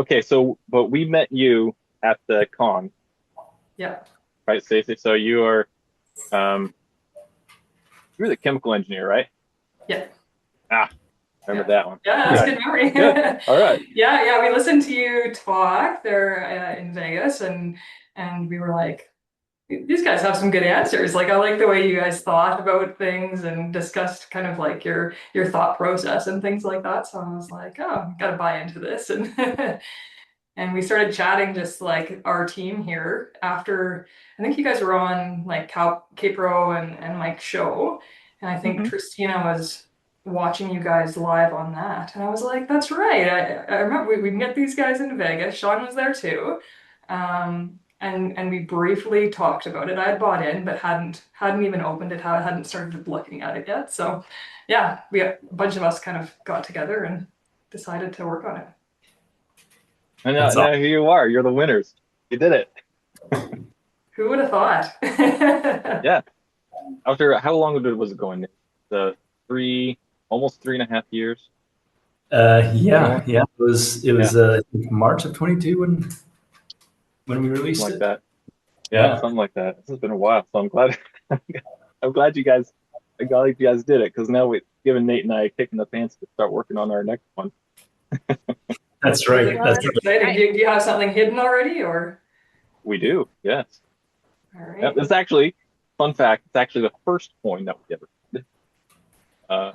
Okay, so but we met you at the con, Yeah. right, Stacey? So um you're the chemical engineer, right? Yeah. Ah, remember Yeah. that one. Yeah, All that's a right, good memory. good. All right. Yeah, we listened to you talk there in Vegas, and we were like, these guys have some good answers. Like I like the way you guys thought about things and discussed kind of like your thought process and things like that. So I was like, oh, gotta buy into this. And and we started chatting just like our team here after I think you guys were on like Capro and Mike's show. And I think Hmm. Tristina was watching you guys live on that. And I was like, that's right. I remember we can get these guys in Vegas. Sean was there too. And we briefly talked about it. I had bought in, but hadn't even opened it, hadn't started looking at it yet. So yeah, a bunch of us kind of got together and decided to work on it. And That's all. now here you are. You're the winners. You did it. Who would have thought? Yeah. After how long was it going? The three, almost 3.5 years Yeah, going? yeah. It was Yeah, I think March of 22 when we something released like it. that. Yeah, Yeah, something like that. This has been a while, so I'm glad. I'm glad you guys. I'm glad you guys did it because now we've given Nate and I a kick in the pants to start working on our next one. that's That's, right. That's that's right. exciting. I, Do you have something hidden already, or We do, yes. all Yeah, right? it's actually fun fact. It's actually the first coin that we ever did, uh,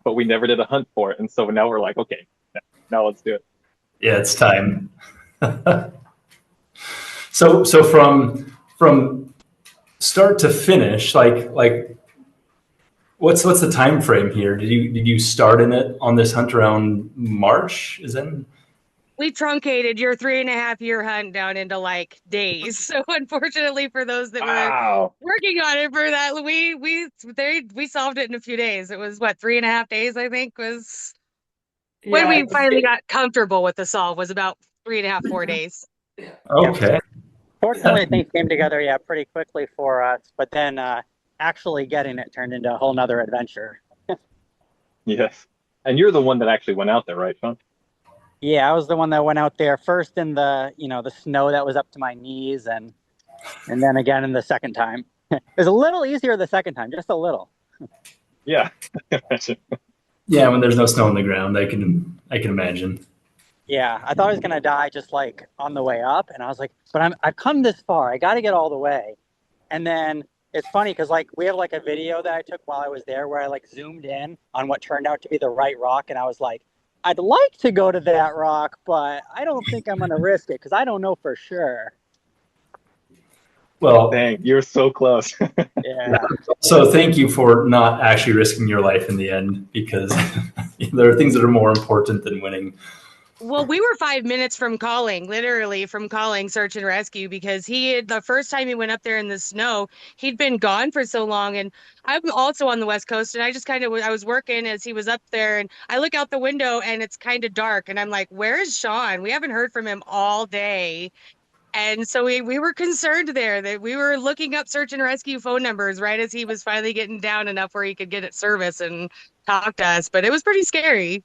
but we never did a hunt for it, and so now we're like, okay, now let's do it. Yeah, it's time. So from start to finish, like what's the time frame here? Did you start in it on this hunt around March? Is that we truncated your 3.5 year hunt down into like days. So unfortunately for those that were Wow. working on it for that, we solved it in a few days. It was what, 3.5 days, I think, was when Yeah, we finally got comfortable with the solve, was about 3.5, 4 days. yeah, okay? Fortunately, things came together, yeah, pretty quickly for us. But then actually getting it turned into a whole nother adventure. Yes. And you're the one that actually went out there, right, Sean? Yeah, I was the one that went out there first in the snow that was up to my knees, and then again in the second time. It was a little easier the second time, just a little. Yeah. Yeah, when there's no snow on the ground, I can imagine. Yeah, I thought I was gonna die just like on the way up, and I was like, but I've come this far. I got to get all the way. And then it's funny because like we have like a video that I took while I was there where I like zoomed in on what turned out to be the right rock, and I was like, I'd like to go to that rock, but I don't think I'm gonna risk it because I don't know for sure. Well, Dang, you're so close. Yeah. so thank you for not actually risking your life in the end because there are things that are more important than winning. Well, we were 5 minutes from calling, literally from calling search and rescue because the first time he went up there in the snow, he'd been gone for so long. And I'm also on the West Coast, and I just kind of, I was working as he was up there, and I look out the window and it's kind of dark. And I'm like, where is Sean? We haven't heard from him all day. And so we were concerned there that we were looking up search and rescue phone numbers right as he was finally getting down enough where he could get at service and talk to us. But it was pretty scary.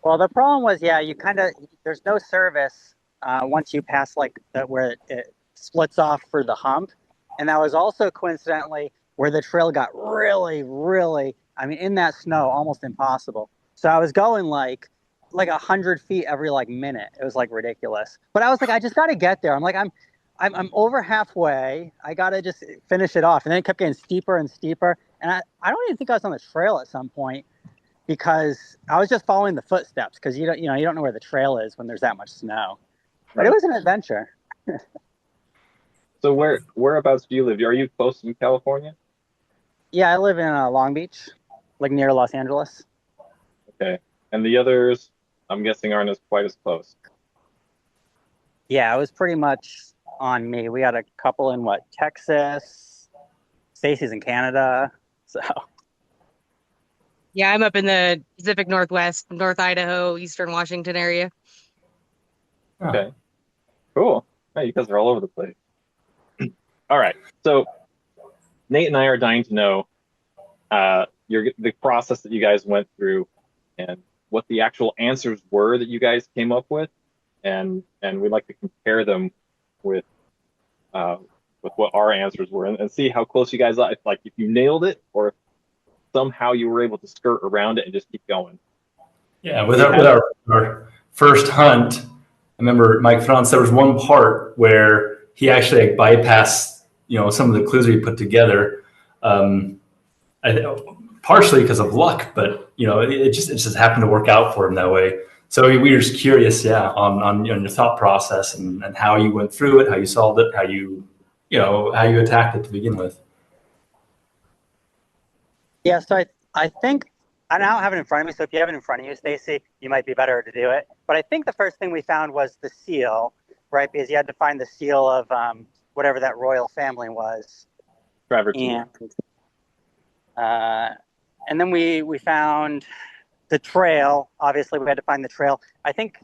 Well, the problem was, yeah, you kind of there's no service once you pass like where it splits off for the hump, and that was also coincidentally where the trail got really, really, I mean, in that snow, almost impossible. So I was going like 100 feet every like minute. It was like ridiculous. But I was like, I just got to get there. I'm over halfway. I got to just finish it off, and then it kept getting steeper and steeper. And I don't even think I was on the trail at some point because I was just following the footsteps because you don't know where the trail is when there's that much snow. But it Right. was an adventure. So whereabouts do you live? Are you close in California? Yeah, I live in Long Beach, like near Los Angeles. Okay. And the others, I'm guessing, aren't as quite as close. Yeah, it was pretty much on me. We had a couple in Texas, Stacy's in Canada. So Yeah, I'm up in the Pacific Northwest, North Idaho, Eastern Washington area. Oh, Okay. Cool. Hey, you guys are all over the place. All right. So Nate and I are dying to know the process that you guys went through and what the actual answers were that you guys came up with. and we like to compare them with uh, with what our answers were, and see how close you guys are. Like if you nailed it, or if somehow you were able to skirt around it and just keep going. Yeah, with our first hunt, I remember Mike Franz, there was one part where he actually bypassed, some of the clues we put together, partially because of luck, but it just happened to work out for him that way. So we were just curious, on your thought process and how you went through it, how you solved it, how you attacked it to begin with. Yeah, so I think I don't have it in front of me. So if you have it in front of you, Stacy, you might be better to do it. But I think the first thing we found was the seal, right? Because you had to find the seal of whatever that royal family was. Travertine. And then we found the trail. Obviously, we had to find the trail. I think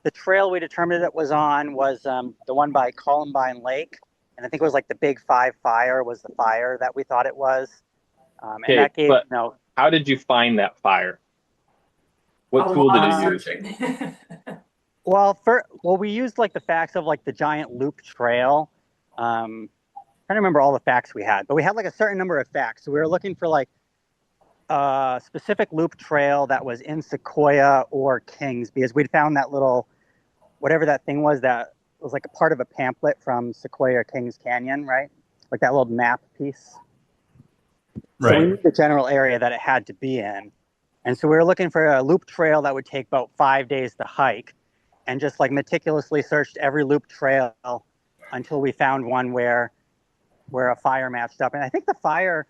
the trail we determined it was on was the one by Columbine Lake, and I think it was like the Big Five fire was the fire that we thought it was. And that gave but how did you find that fire? What tool did you use? Well, we used like the facts of like the giant loop trail. I'm trying to remember all the facts we had, but we had like a certain number of facts. So we were looking for like a specific loop trail that was in Sequoia or Kings, because we'd found that little, whatever that thing was, that was like a part of a pamphlet from Sequoia or Kings Canyon, right? Like that little map piece. Right. So we knew the general area that it had to be in. And so we were looking for a loop trail that would take about 5 days to hike, and just like meticulously searched every loop trail until we found one where a fire matched up. And I think the fire,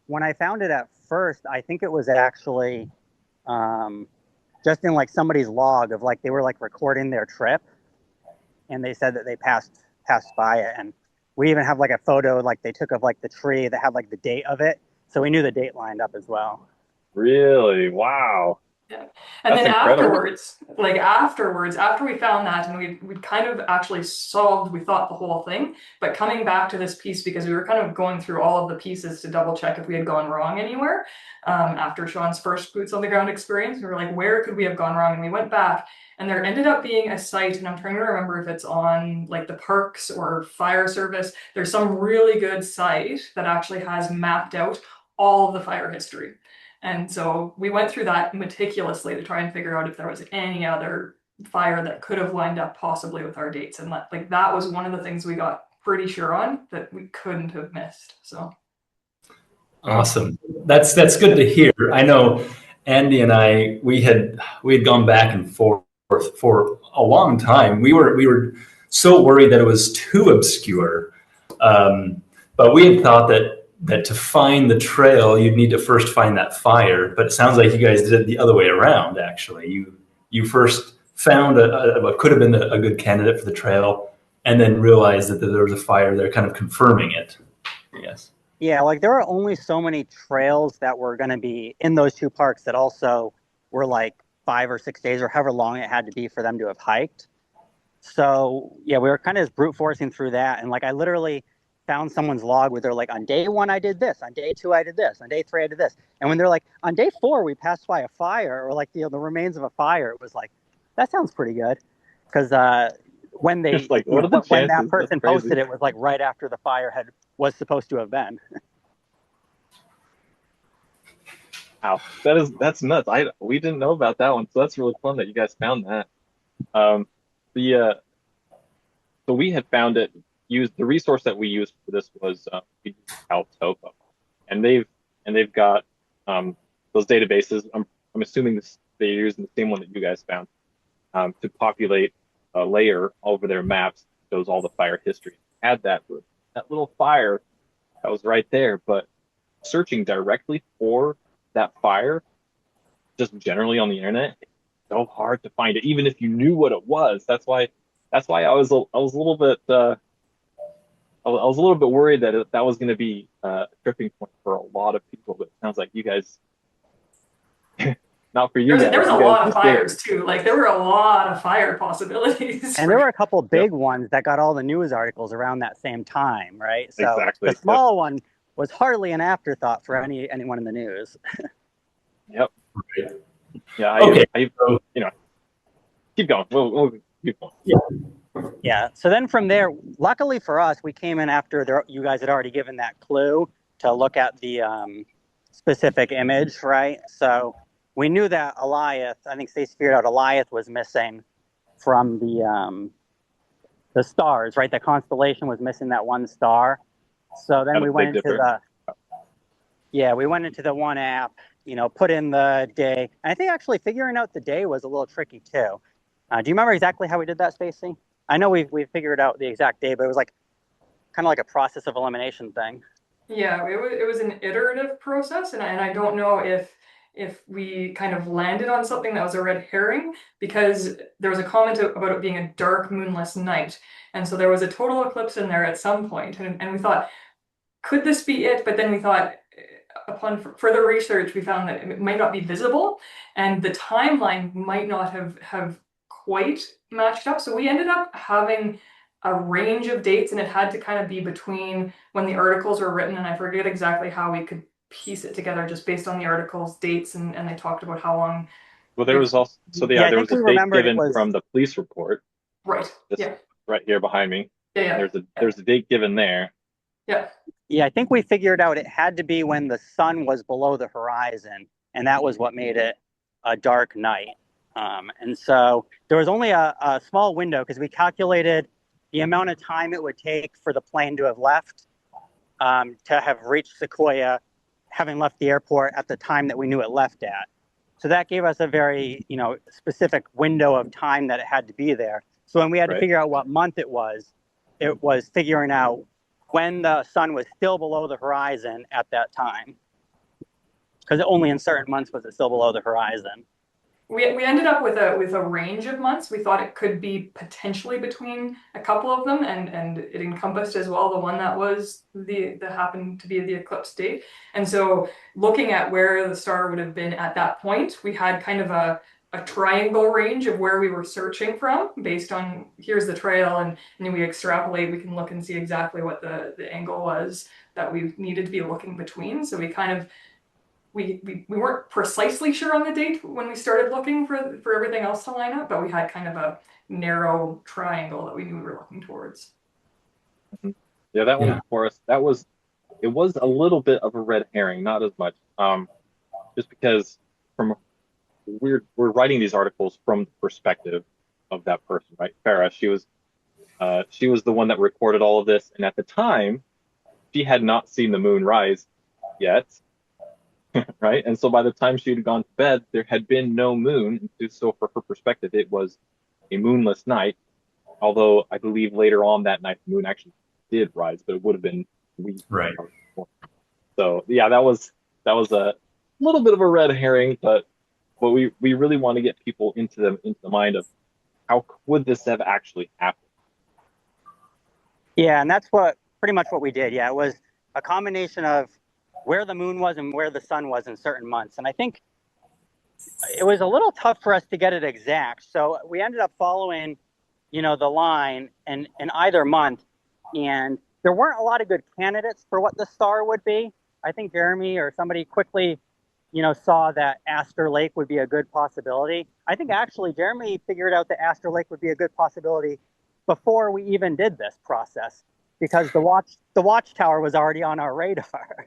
when I found it at first, I think it was actually just in like somebody's log of like, they were like recording their trip, and they said that they passed by it. And we even have like a photo like they took of like the tree that had like the date of it. So we knew the date lined up as well. Really? Wow. Yeah. And That's then incredible. afterwards, after we found that, and we'd kind of actually solved, we thought, the whole thing, but coming back to this piece, because we were kind of going through all of the pieces to double check if we had gone wrong anywhere, after Sean's first boots on the ground experience, we were like, where could we have gone wrong? And we went back, and there ended up being a site, and I'm trying to remember if it's on like the parks or fire service. There's some really good site that actually has mapped out all of the fire history. And so we went through that meticulously to try and figure out if there was any other fire that could have lined up possibly with our dates. And like that was one of the things we got pretty sure on that we couldn't have missed. So awesome. That's good to hear. I know Andy and I, we had gone back and forth for a long time. We were so worried that it was too obscure. But we had thought that to find the trail, you'd need to first find that fire. But it sounds like you guys did it the other way around, actually. You first found what could have been a good candidate for the trail, and then realized that there was a fire there, kind of confirming it. Yes. Yeah, like there were only so many trails that were going to be in those two parks that also were like 5 or 6 days or however long it had to be for them to have hiked. So yeah, we were kind of just brute forcing through that. And like I literally found someone's log where they're like, on day 1 I did this, on day 2 I did this, on day 3 I did this. And when they're like, on day 4 we passed by a fire, or like the remains of a fire, it was like, that sounds pretty good. Because when they like, what are the when that chances? person posted it was like right after the fire was supposed to have been. Wow, that's nuts. We didn't know about that one, so that's really fun that you guys found that. The so we had found it. Used the resource that we used for this was Caltopo, and they've got those databases. I'm assuming they're using the same one that you guys found to populate a layer over their maps that shows all the fire history. Had that little fire that was right there, but searching directly for that fire, just generally on the internet, it's so hard to find it, even if you knew what it was. That's why I was a little bit I was a little bit worried that that was going to be a tripping point for a lot of people. But it sounds like you guys, not for you guys. There was a you guys lot of just did fires too. Like there were a lot of fire possibilities. And there were a couple big ones that got all the news articles around that same time, right? So Exactly. the small one was hardly an afterthought for anyone in the news. Yep. Right. Yeah. Okay. Keep going. viewpoint. Yeah. So then from there, luckily for us, we came in after you guys had already given that clue to look at the specific image, right? So we knew that Eliath, I think Stacey figured out Eliath was missing from the stars, right? The constellation was missing that one star. So then At we a went Big into Dipper. we went into the one app, put in the day. And I think actually figuring out the day was a little tricky too. Do you remember exactly how we did that, Stacey? I know we figured out the exact day, but it was like kind of like a process of elimination thing. Yeah, it was an iterative process, and I don't know if we kind of landed on something that was a red herring, because there was a comment about it being a dark moonless night, and so there was a total eclipse in there at some point, and we thought, could this be it? But then we thought, upon further research, we found that it might not be visible, and the timeline might not have quite matched up. So we ended up having a range of dates, and it had to kind of be between when the articles were written, and I forget exactly how we could piece it together just based on the articles' dates, and they talked about how long. Well, there was also I there think was we a date remembered it given was from the police report. Right. This Yeah. right here behind me. Yeah. There's a date given there. Yeah. Yeah, I think we figured out it had to be when the sun was below the horizon, and that was what made it a dark night. And so there was only a small window because we calculated the amount of time it would take for the plane to have left, to have reached Sequoia, having left the airport at the time that we knew it left at. So that gave us a very, specific window of time that it had to be there. So when we had to figure out what month it was figuring out when the sun was still below the horizon at that time. Because only in certain months was it still below the horizon. We ended up with a range of months. We thought it could be potentially between a couple of them, and it encompassed as well the one that was that happened to be the eclipse date. And so looking at where the star would have been at that point, we had kind of a triangle range of where we were searching from based on, here's the trail, and then we extrapolate, we can look and see exactly what the angle was that we needed to be looking between. So we kind of we weren't precisely sure on the date when we started looking for everything else to line up, but we had kind of a narrow triangle that we knew we were looking towards. Yeah, that one for us, it was a little bit of a red herring, not as much. Just because we're writing these articles from the perspective of that person, right? Farah, she was the one that recorded all of this, and at the time, she had not seen the moon rise yet. Right? And so by the time she had gone to bed, there had been no moon. So for her perspective, it was a moonless night. Although I believe later on that night, the moon actually did rise, but it would have been weeks. Right. So yeah, that was a little bit of a red herring, but we really want to get people into the mind of how would this have actually happened. Yeah, and that's pretty much what we did. Yeah, it was a combination of where the moon was and where the sun was in certain months. And I think it was a little tough for us to get it exact. So we ended up following, the line in either month. And there weren't a lot of good candidates for what the star would be. I think Jeremy or somebody quickly, saw that Astor Lake would be a good possibility. I think actually Jeremy figured out that Astor Lake would be a good possibility before we even did this process, because the watchtower was already on our radar.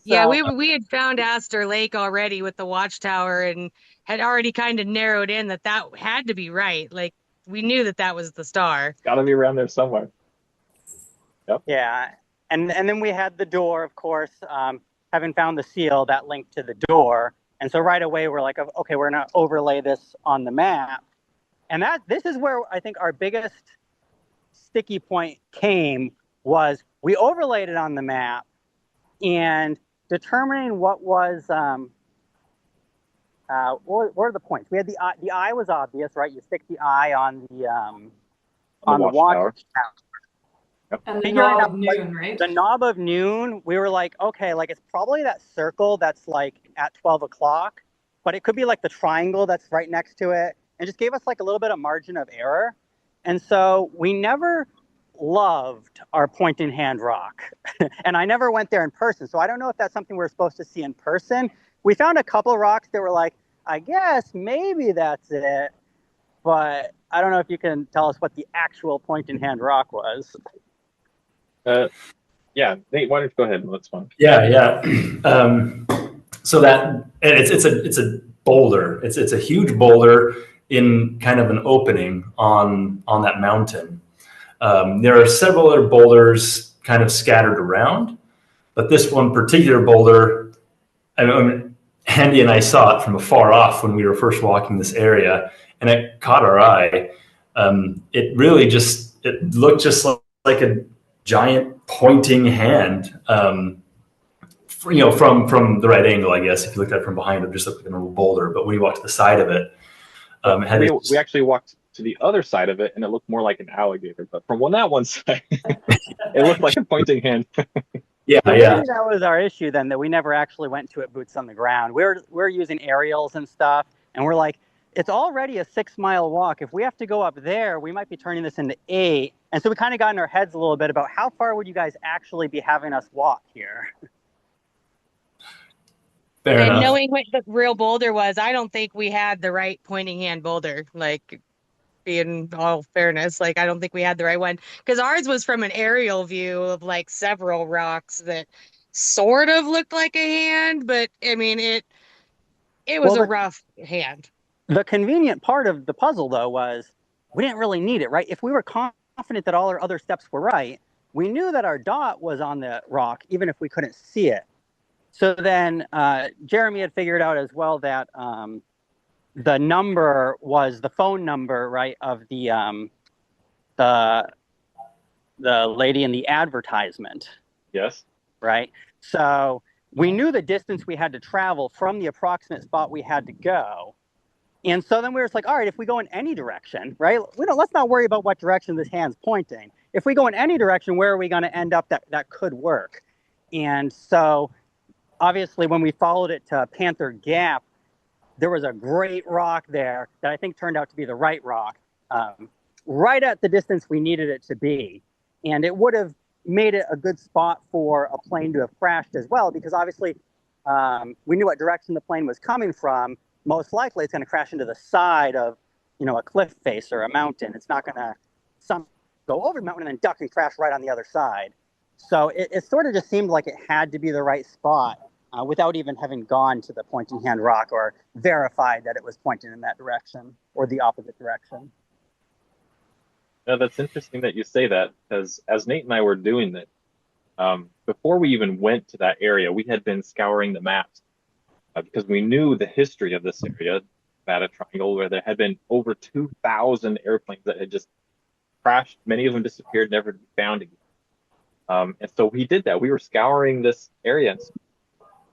Yeah, we had found Astor Lake already with the watchtower and had already kind of narrowed in that had to be right. Like we knew that was the star. It's got to be around there somewhere. Yep. Yeah, and then we had the door, of course, having found the seal that linked to the door, and so right away we're like, okay, we're gonna overlay this on the map, and this is where I think our biggest sticky point came, was we overlaid it on the map. And determining what was, what are the points? We had the eye was obvious, right? You stick the eye on the watchtower. Yep. And the knob of noon, right? The knob of noon, we were like, okay, like it's probably that circle that's like at 12 o'clock, but it could be like the triangle that's right next to it, and just gave us like a little bit of margin of error. And so we never loved our point in hand rock. And I never went there in person, so I don't know if that's something we're supposed to see in person. We found a couple rocks that were like, I guess maybe that's it, but I don't know if you can tell us what the actual point-in-hand rock was. Yeah, Nate, why don't you go ahead? That's fun. Yeah. So that and it's a boulder. It's a huge boulder in kind of an opening on that mountain. There are several other boulders kind of scattered around, but this one particular boulder, I mean, Andy and I saw it from afar off when we were first walking this area, and it caught our eye. It really it looked just like a giant pointing hand. From the right angle, I guess. If you looked at it from behind, it just looked like a normal boulder. But when you walked to the side of it, we actually walked to the other side of it, and it looked more like an alligator. But from that one side, it looked like a pointing hand. Yeah. Maybe that was our issue then, that we never actually went to it boots on the ground. We're using aerials and stuff, and we're like, it's already a 6-mile walk. If we have to go up there, we might be turning this into 8. And so we kind of got in our heads a little bit about how far would you guys actually be having us walk here? Fair And enough. knowing what the real boulder was, I don't think we had the right pointing hand boulder. Like, being all fairness, like I don't think we had the right one, because ours was from an aerial view of like several rocks that sort of looked like a hand, but I mean it was a rough hand. The convenient part of the puzzle, though, was we didn't really need it, right? If we were confident that all our other steps were right, we knew that our dot was on the rock, even if we couldn't see it. So then Jeremy had figured out as well that the number was the phone number, right, of the lady in the advertisement. Yes. Right. So we knew the distance we had to travel from the approximate spot we had to go. And so then we were just like, all right, if we go in any direction, right, let's not worry about what direction this hand's pointing. If we go in any direction, where are we going to end up that could work? And so obviously when we followed it to Panther Gap, there was a great rock there that I think turned out to be the right rock, right at the distance we needed it to be. And it would have made it a good spot for a plane to have crashed as well, because obviously we knew what direction the plane was coming from. Most likely it's going to crash into the side of, a cliff face or a mountain. It's not going to go over the mountain and then duck and crash right on the other side. So it sort of just seemed like it had to be the right spot without even having gone to the pointing hand rock or verified that it was pointing in that direction or the opposite direction. No, that's interesting that you say that, because as Nate and I were doing that, before we even went to that area, we had been scouring the maps because we knew the history of this area, Nevada Triangle, where there had been over 2,000 airplanes that had just crashed. Many of them disappeared, never to be found again. And so we did that. We were scouring this area. And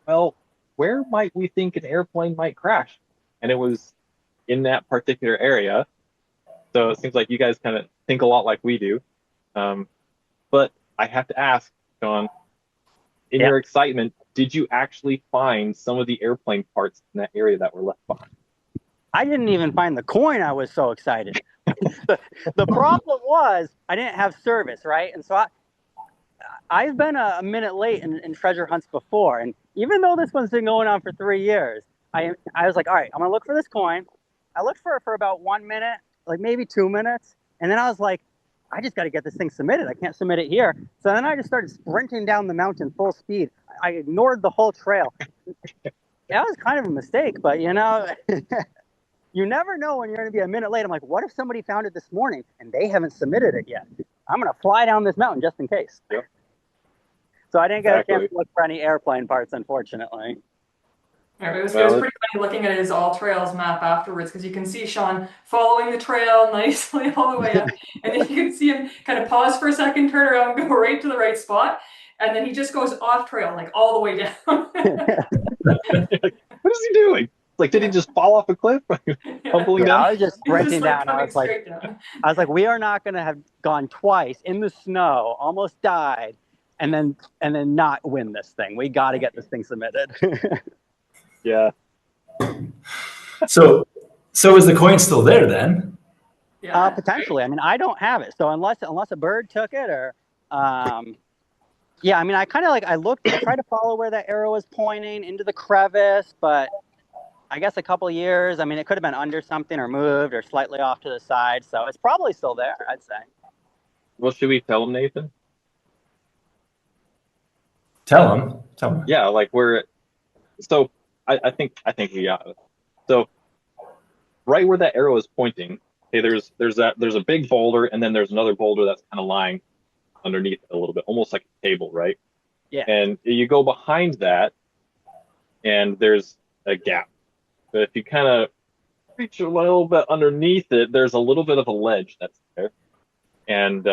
well, where might we think an airplane might crash? And it was in that particular area. So it seems like you guys kind of think a lot like we do. But I have to ask, Sean, in your excitement, did you actually find some of the airplane parts in that area that were left behind? I didn't even find the coin. I was so excited. The problem was I didn't have service, right? And so I've been a minute late in treasure hunts before. And even though this one's been going on for 3 years, I was like, all right, I'm going to look for this coin. I looked for it for about 1 minute, like maybe 2 minutes. And then I was like, I just got to get this thing submitted. I can't submit it here. So then I just started sprinting down the mountain full speed. I ignored the whole trail. That was kind of a mistake, but you never know when you're going to be a minute late. I'm like, what if somebody found it this morning and they haven't submitted it yet? I'm going to fly down this mountain just in case. Yep. So I didn't get a chance to look for any airplane parts, unfortunately. It was pretty funny looking at his All Trails map afterwards, because you can see Sean following the trail nicely all the way up. And then you can see him kind of pause for a second, turn around, go right to the right spot. And then he just goes off trail, like all the way down. What is he doing? Like, did he just fall off a cliff? Tumbling down? I was just sprinting down. I was like, we are not going to have gone twice in the snow, almost died, and then not win this thing. We got to get this thing submitted. Yeah. So is the coin still there then? Yeah. Potentially. I mean, I don't have it. So unless a bird took it or, I mean, I kind of I tried to follow where that arrow was pointing into the crevice, but I guess a couple years. I mean, it could have been under something or moved or slightly off to the side. So it's probably still there, I'd say. Well, should we tell him, Nathan? Tell him. Tell him. Yeah, like we're so I think we got it. So right where that arrow is pointing, hey, there's a big boulder, and then there's another boulder that's kind of lying underneath it a little bit, almost like a table, right? Yeah. And you go behind that, and there's a gap. But if you kind of reach a little bit underneath it, there's a little bit of a ledge that's there, and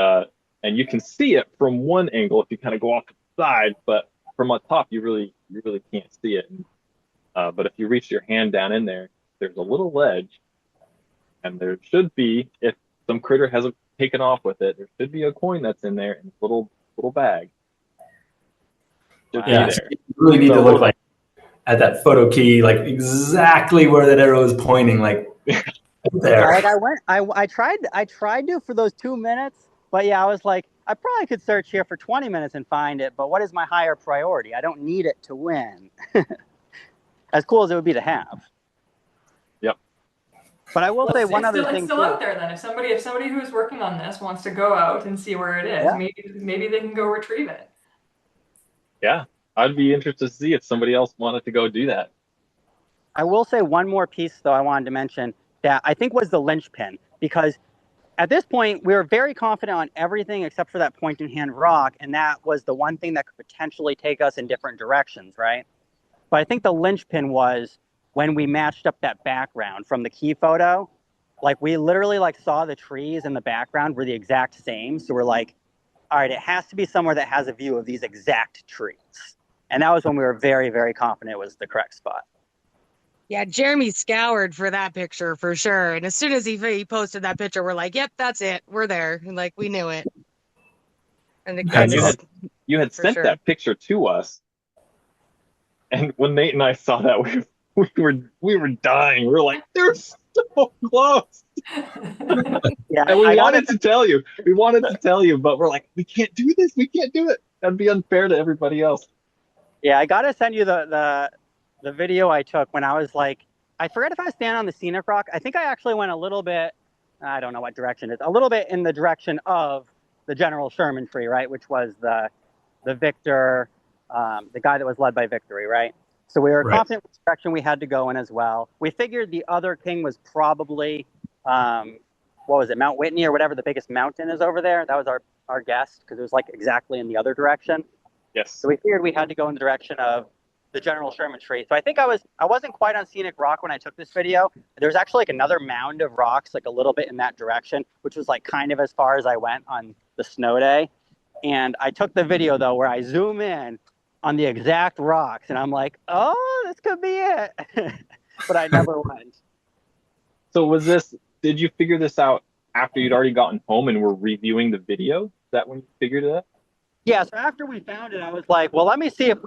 you can see it from one angle if you kind of go off to the side, but from up top you really can't see it. But if you reach your hand down in there, there's a little ledge, and there should be, if some critter hasn't taken off with it, there should be a coin that's in there in a little bag. Should be Yeah, there. so you really need to So- look like at that photo key, like exactly where that arrow is pointing, like Yeah, there. like I tried to for those 2 minutes, but yeah, I was like, I probably could search here for 20 minutes and find it, but what is my higher priority? I don't need it to win. As cool as it would be to have. Yep. But I will say one other It's thing still too. out there then. If somebody who's working on this wants to go out and see where it is, Yeah. maybe they can go retrieve it. Yeah, I'd be interested to see if somebody else wanted to go do that. I will say one more piece though I wanted to mention that I think was the linchpin, because at this point we were very confident on everything except for that point in hand rock, and that was the one thing that could potentially take us in different directions, right? But I think the linchpin was when we matched up that background from the key photo. Like we literally like saw the trees in the background were the exact same. So we're like, all right, it has to be somewhere that has a view of these exact trees. And that was when we were very, very confident it was the correct spot. Yeah, Jeremy scoured for that picture for sure. And as soon as he posted that picture, we're like, yep, that's it. We're there. And like, we knew it. And it Yeah, kind And of, you had For sent sure. that picture to us, and when Nate and I saw that, we were dying. We were like, they're so close. Yeah, And we I wanted gotta, to tell you. We wanted to tell you, but we're like, we can't do this. We can't do it. That'd be unfair to everybody else. yeah, I gotta send you the video I took when I was like, I forget if I was standing on the scenic rock. I think I actually went a little bit, I don't know what direction it's a little bit in the direction of the General Sherman tree, right? Which was the victor, the guy that was led by victory, right? So we were Right. confident which direction we had to go in as well. We figured the other king was probably, what was it, Mount Whitney or whatever the biggest mountain is over there. That was our guess, because it was like exactly in the other direction. Yes. So we figured we had to go in the direction of the General Sherman tree. So I think I wasn't quite on scenic rock when I took this video. There was actually like another mound of rocks, like a little bit in that direction, which was like kind of as far as I went on the snow day. And I took the video though, where I zoom in on the exact rocks, and I'm like, oh, this could be it. But I never went. So did you figure this out after you'd already gotten home and were reviewing the video? Is that when you figured it out? Yeah, so after we found it, I was like, well, let me see, if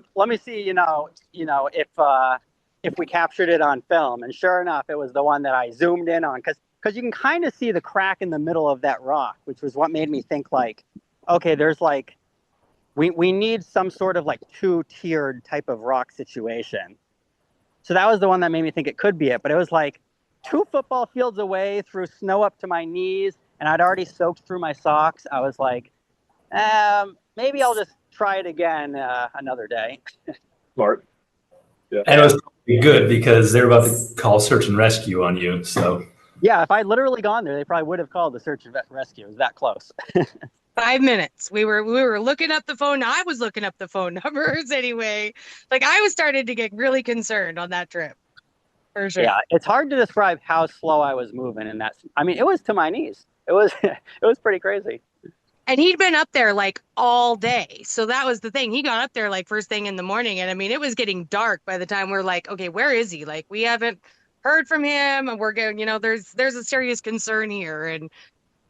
we captured it on film. And sure enough, it was the one that I zoomed in on, because you can kind of see the crack in the middle of that rock, which was what made me think like, okay, there's like, we need some sort of like two-tiered type of rock situation. So that was the one that made me think it could be it. But it was like 2 football fields away through snow up to my knees, and I'd already soaked through my socks. I was like, maybe I'll just try it again another day. Smart. Yeah. And it was probably good because they're about to call search and rescue on you. So Yeah, if I'd literally gone there, they probably would have called the search and rescue. It was that close. 5 minutes. We were looking up the phone. I was looking up the phone numbers anyway. Like I was starting to get really concerned on that trip. For sure. Yeah, it's hard to describe how slow I was moving in that. I mean, it was to my knees. It was it was pretty crazy. And he'd been up there like all day. So that was the thing. He got up there like first thing in the morning. And I mean, it was getting dark by the time we're like, okay, where is he? Like we haven't heard from him, and we're going, there's a serious concern here. And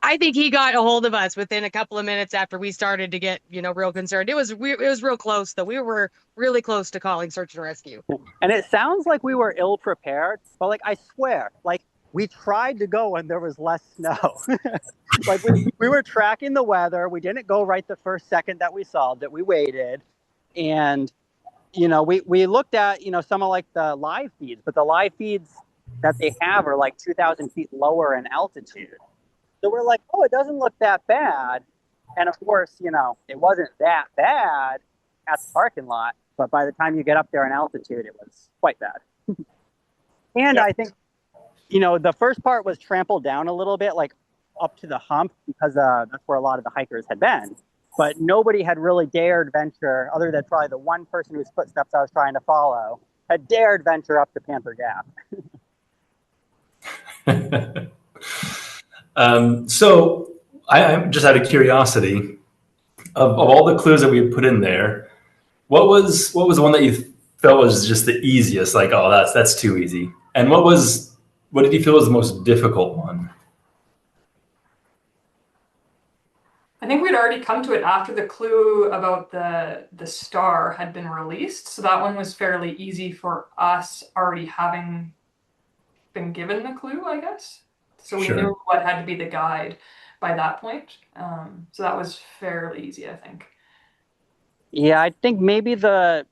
I think he got a hold of us within a couple of minutes after we started to get, real concerned. It was real close though. We were really close to calling search and rescue. And it sounds like we were ill prepared, but like I swear, like we tried to go when there was less snow. Like we were tracking the weather. We didn't go right the first second that we solved it. We waited, and we looked at, some of like the live feeds, but the live feeds that they have are like 2,000 feet lower in altitude. So we're like, oh, it doesn't look that bad. And of course, it wasn't that bad at the parking lot, but by the time you get up there in altitude, it was quite bad. And Yeah. I think, the first part was trampled down a little bit, like up to the hump, because that's where a lot of the hikers had been. But nobody had really dared venture, other than probably the one person whose footsteps I was trying to follow, had dared venture up to Panther Gap. So I'm just out of curiosity, of all the clues that we put in there, what was the one that you felt was just the easiest? Like, oh, that's too easy. And what did you feel was the most difficult one? I think we'd already come to it after the clue about the star had been released, so that one was fairly easy for us already having been given the clue, I guess. So we Sure. knew what had to be the guide by that point. So that was fairly easy, I think. Yeah, I think maybe the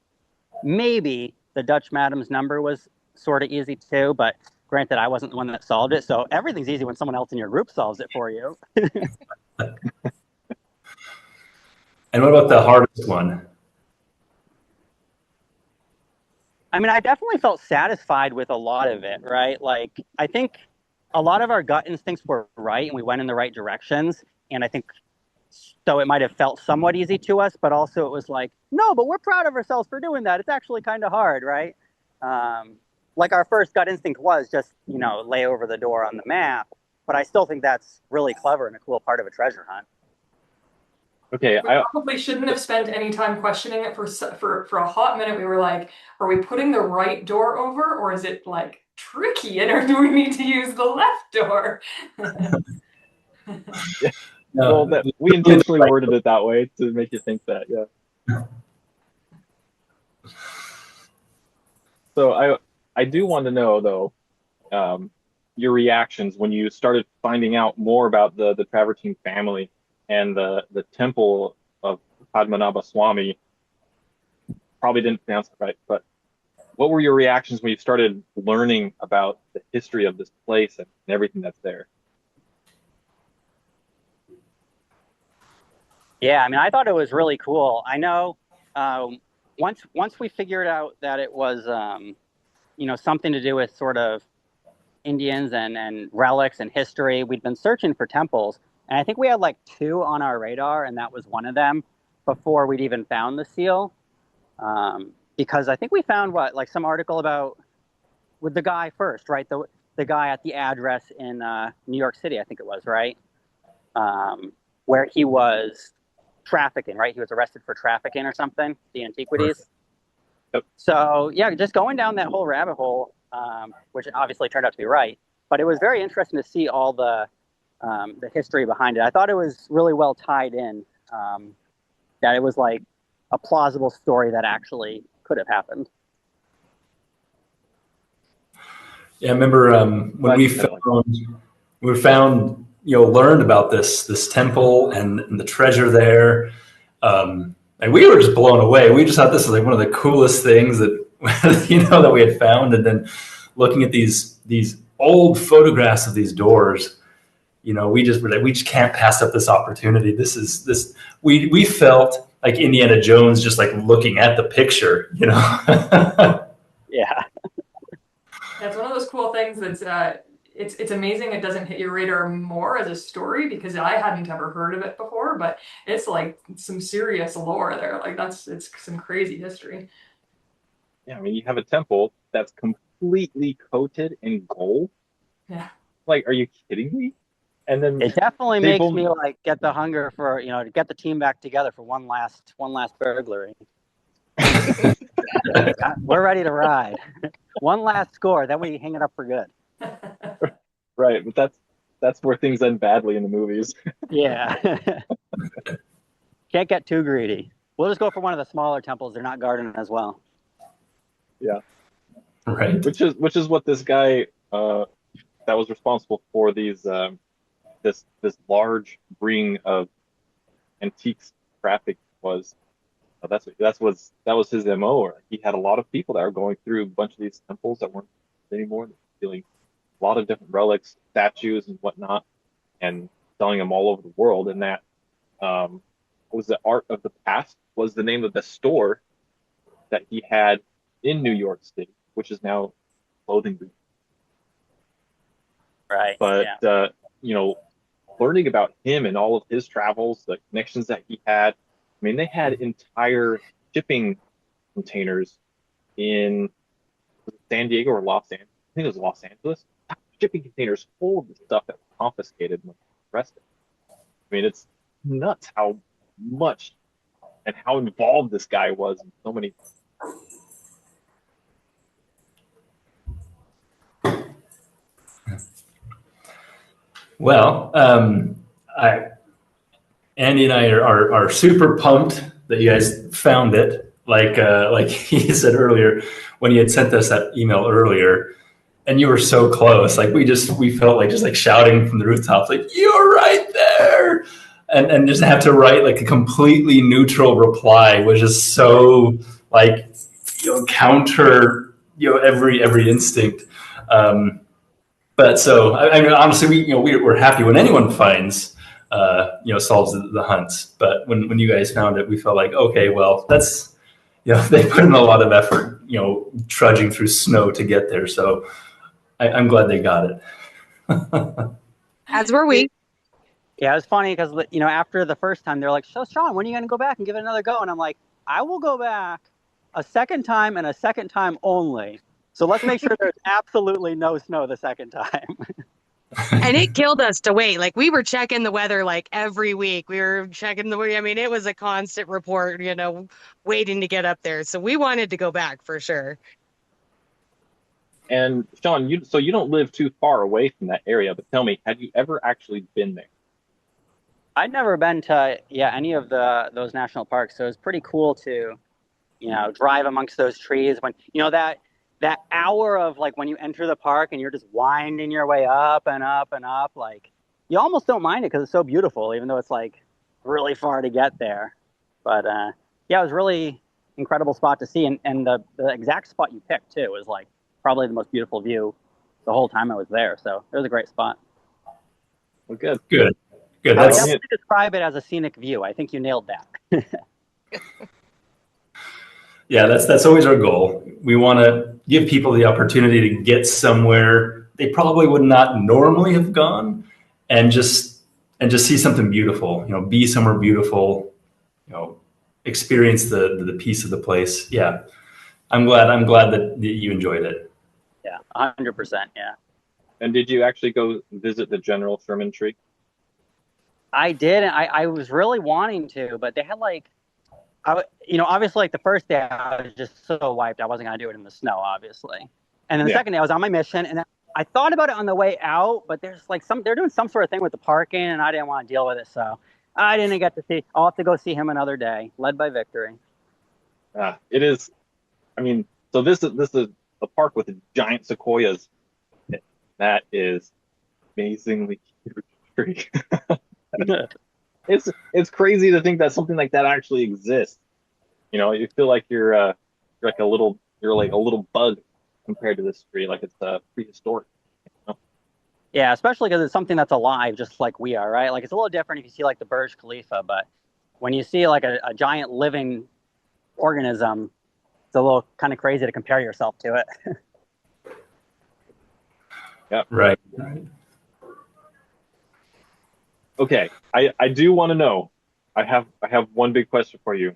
Dutch Madam's number was sort of easy too, but granted, I wasn't the one that solved it, so everything's easy when someone else in your group solves it for you. And what about the hardest one? I mean, I definitely felt satisfied with a lot of it, right? Like, I think a lot of our gut instincts were right and we went in the right directions. And I think so it might have felt somewhat easy to us, but also it was like, no, but we're proud of ourselves for doing that. It's actually kind of hard, right? Like our first gut instinct was just, lay over the door on the map. But I still think that's really clever and a cool part of a treasure hunt. Okay, We probably shouldn't have spent any time questioning it for a hot minute. We were like, are we putting the right door over, or is it like tricky, and or do we need to use the left door? well, we intentionally worded it that way to make you think that, yeah. So I do want to know though, your reactions when you started finding out more about the Travertine family and the temple of Padmanabha Swami. Probably didn't pronounce it right, but what were your reactions when you started learning about the history of this place and everything that's there? Yeah, I mean, I thought it was really cool. I know once we figured out that it was, something to do with sort of Indians and relics and history, we'd been searching for temples. And I think we had like 2 on our radar, and that was one of them before we'd even found the seal. Because I think we found like some article about with the guy first, right? The guy at the address in New York City, I think it was, right? Where he was trafficking, right? He was arrested for trafficking or something, the antiquities. Yep. So yeah, just going down that whole rabbit hole, which obviously turned out to be right, but it was very interesting to see all the history behind it. I thought it was really well tied in, that it was like a plausible story that actually could have happened. Yeah, I remember when we found, learned about this temple and the treasure there. And we were just blown away. We just thought this was like one of the coolest things that that we had found. And then looking at these old photographs of these doors, we just can't pass up this opportunity. We felt like Indiana Jones just like looking at the picture, Yeah. It's one of those cool things that's it's amazing it doesn't hit your radar more as a story, because I hadn't ever heard of it before, but it's like some serious lore there. Like it's some crazy history. Yeah, I mean, you have a temple that's completely coated in gold. Yeah. Like, are you kidding me? And then It definitely makes me like get the hunger for, to get the team back together for one last burglary. We're ready to ride. One last score, then we hang it up for good. right, but that's where things end badly in the movies. Yeah. Can't get too greedy. We'll just go for one of the smaller temples. They're not guarded as well. Yeah. Right. Which is what this guy that was responsible for these this large ring of antiques traffic was That was his MO. Or he had a lot of people that were going through a bunch of these temples that weren't anymore, stealing a lot of different relics, statues, and whatnot, and selling them all over the world. And that was the Art of the Past was the name of the store that he had in New York City, which is now clothing boutique. Right. But Yeah. learning about him and all of his travels, the connections that he had. I mean, they had entire shipping containers in San Diego or Los Angeles. I think it was Los Angeles. Shipping containers full of the stuff that was confiscated when arrested. I mean, it's nuts how much and how involved this guy was in so many. Well, Andy and I are super pumped that you guys found it. Like he said earlier, when he had sent us that email earlier, and you were so close. Like we felt like just like shouting from the rooftops, like you're right there, and just have to write like a completely neutral reply was just so like counter every instinct. But so I mean, honestly, we're happy when anyone finds solves the hunts. But when you guys found it, we felt like, okay, well, that's they put in a lot of effort, trudging through snow to get there. So I'm glad they got it. As were we. Yeah, it was funny because after the first time they're like, "So Sean, when are you going to go back and give it another go?" And I'm like, "I will go back a second time and a second time only. So let's make sure there's absolutely no snow the second time." And it killed us to wait. Like we were checking the weather like every week. We were checking the I mean, it was a constant report, waiting to get up there. So we wanted to go back for sure. And Sean, you don't live too far away from that area, but tell me, have you ever actually been there? I'd never been to any of those national parks, so it's pretty cool to drive amongst those trees when that hour of like when you enter the park and you're just winding your way up and up and up, like you almost don't mind it because it's so beautiful, even though it's like really far to get there. But it was really incredible spot to see, and the exact spot you picked too was like probably the most beautiful view the whole time I was there. So it was a great spot. Well, good. Good. I would That's definitely describe it as a scenic view. I think you nailed that. Yeah, that's always our goal. We want to give people the opportunity to get somewhere they probably would not normally have gone, and just see something beautiful. Be somewhere beautiful. Experience the peace of the place. Yeah, I'm glad that you enjoyed it. Yeah, 100%. Yeah. And did you actually go visit the General Sherman tree? I did, and I was really wanting to, but they had like, obviously like the first day I was just so wiped. I wasn't gonna do it in the snow, obviously. And then the second day I was on my mission, and I thought about it on the way out, but there's like they're doing some sort of thing with the parking, and I didn't want to deal with it, so I didn't get to see. I'll have to go see him another day, led by Victory. It is. I mean, so this is a park with giant sequoias. That is amazingly huge tree. It's crazy to think that something like that actually exists. You feel like you're like a little bug compared to this tree, like it's prehistoric. Yeah, especially because it's something that's alive, just like we are, right? Like it's a little different if you see like the Burj Khalifa, but when you see like a giant living organism, it's a little kind of crazy to compare yourself to it. Yeah. Right. Okay, I do want to know. I have one big question for you.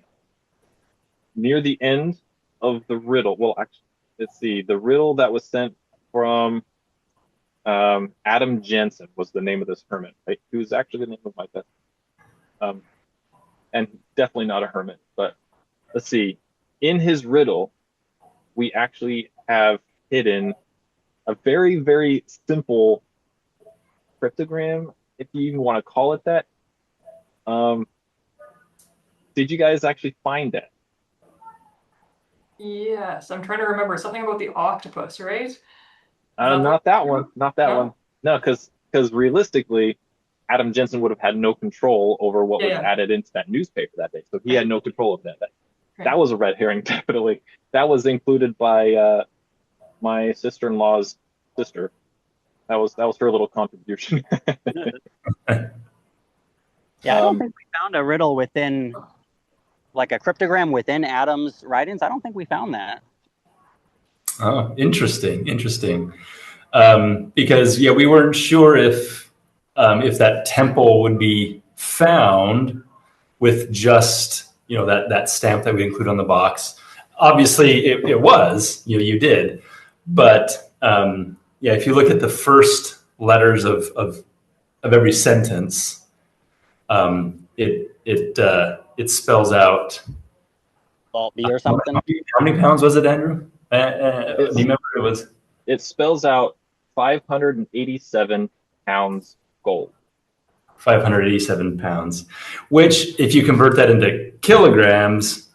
Near the end of the riddle, well, actually, let's see. The riddle that was sent from Adam Jensen was the name of this hermit, right? He was actually the name of my best, and definitely not a hermit. But let's see. In his riddle, we actually have hidden a very, very simple cryptogram, if you even want to call it that. Did you guys actually find that? Yes, I'm trying to remember something about the octopus, right? Not that one. Not that one. No, because realistically, Adam Jensen would have had no control over what was added into that newspaper that day. So he had no control of that. That was a red herring, definitely. That was included by my sister-in-law's sister. That was her little contribution. Yeah, I don't think we found a riddle within, like a cryptogram within Adam's writings. I don't think we found that. Oh, interesting, interesting. Because yeah, we weren't sure if that temple would be found with just that stamp that we include on the box. Obviously, it was. You did, but yeah, if you look at the first letters of every sentence, it spells out. Salt B or something. How many pounds was it, Andrew? Do you remember it was? It spells out 587 pounds gold. 587 pounds, which, if you convert that into kilograms,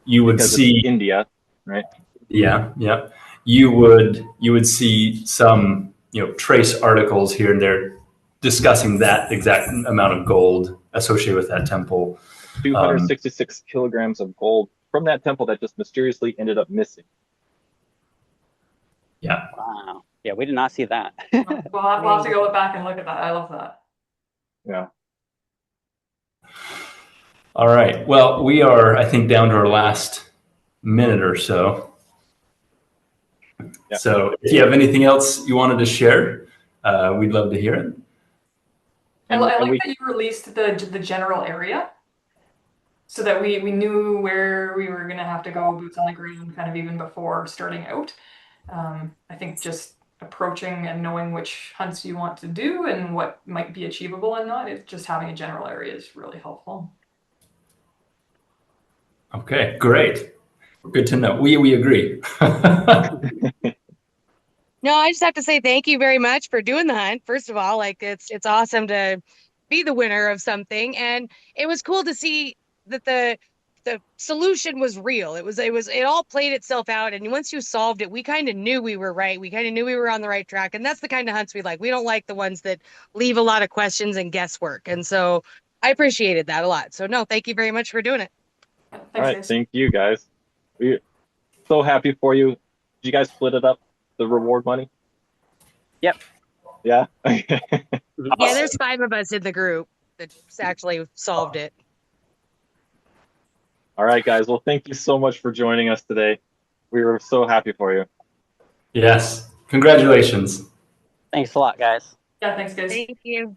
you would Because see it's India, right? Yeah, yeah. You would see some trace articles here and there discussing that exact amount of gold associated with that temple. 266 kilograms of gold from that temple that just mysteriously ended up missing. Yeah. Wow. Yeah, we did not see that. We'll have to go back and look at that. I love that. Yeah. All right. Well, we are, I think, down to our last minute or so. Yeah. So if you have anything else you wanted to share, we'd love to hear it. I like that you released the general area so that we knew where we were going to have to go, boots on the ground, kind of even before starting out. I think just approaching and knowing which hunts you want to do and what might be achievable and not, just having a general area is really helpful. Okay, great. Good to know. We agree. No, I just have to say thank you very much for doing the hunt. First of all, like it's awesome to be the winner of something, and it was cool to see that the solution was real. It all played itself out, and once you solved it, we kind of knew we were right. We kind of knew we were on the right track, and that's the kind of hunts we like. We don't like the ones that leave a lot of questions and guesswork, and so I appreciated that a lot. So no, thank you very much for doing it. Thanks, All right, guys. thank you guys. We're so happy for you. Did you guys split it up, the reward money? Yep. Yeah. Yeah, there's 5 of us in the group that actually solved it. All right, guys. Well, thank you so much for joining us today. We were so happy for you. Yes. Congratulations. Thanks a lot, guys. Yeah, thanks, guys. Thank you.